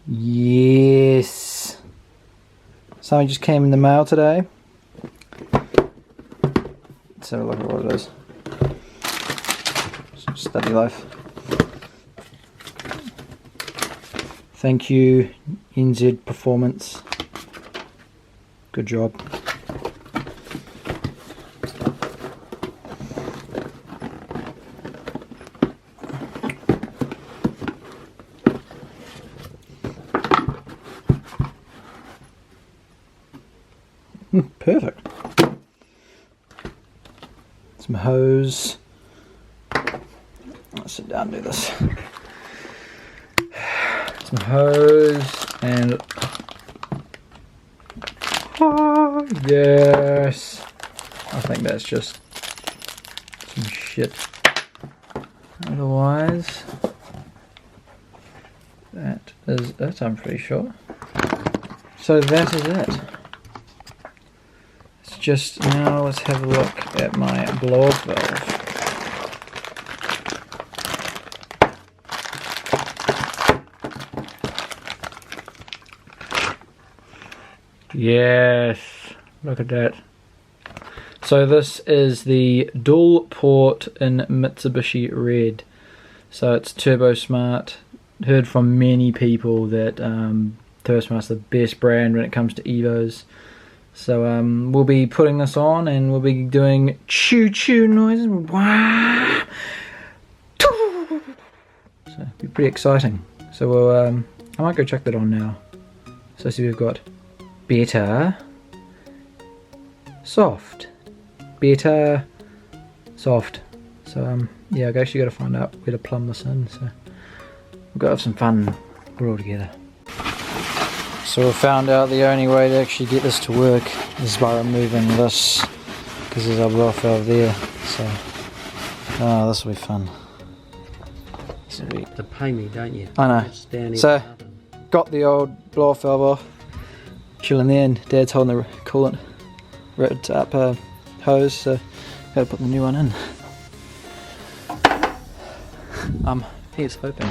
Yes. Something just came in the mail today. Let's have a look at what it is. Study life. Thank you, NZ Performance. Good job. Perfect. Some hose. Let's sit down and do this. Some hose and oh, yes. I think that's just some shit. Otherwise, that is it, I'm pretty sure. So that is it. It's just now let's have a look at my blow-up valve. Yes, look at that. So this is the dual port in Mitsubishi Red. So it's Turbosmart. Heard from many people that Turbosmart's the best brand when it comes to Evos. So we'll be putting this on and we'll be doing choo choo noises. Wow. So it'll be pretty exciting. So we'll, I might go check that on now. So see, we've got better, soft, better, soft. So yeah, I've actually got to find out where to plumb this in. So we've got to have some fun. We're all together. So we found out the only way to actually get this to work is by removing this, because there's a blow-off valve there. So this will be fun. You have to pay me, don't you? I know. So got the old blow-off valve off. Chilling there, and Dad's holding the coolant ripped up hose, so gotta put the new one in. Here's hoping.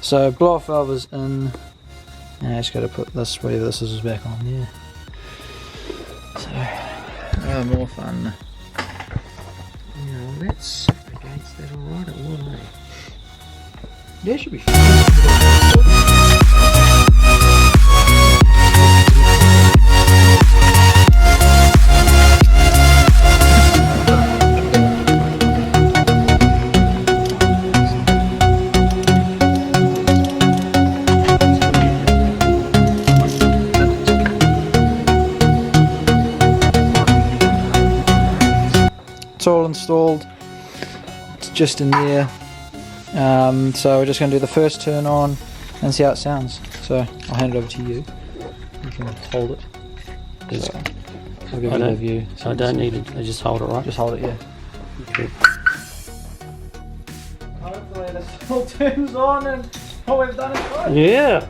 So blow-off valve is in. Now I just got to put this, whatever this is back on there. So more fun. Yeah, that's against that alright, it will, eh? Yeah, it should be fun. It's all installed, it's just in there, so we're just going to do the first turn on and see how it sounds. So I'll hand it over to you, you can hold it. So I'll give you a view. So I don't need it, I just hold it, right? Just hold it, yeah. Okay. Hopefully this all turns on and all we've done is right. Yeah!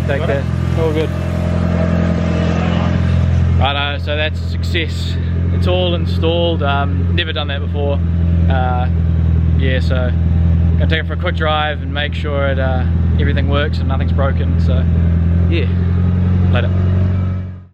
Take that. All good. Righto, so that's a success. It's all installed. Never done that before. Yeah, so Gonna take it for a quick drive and make sure everything works and nothing's broken. So yeah, later.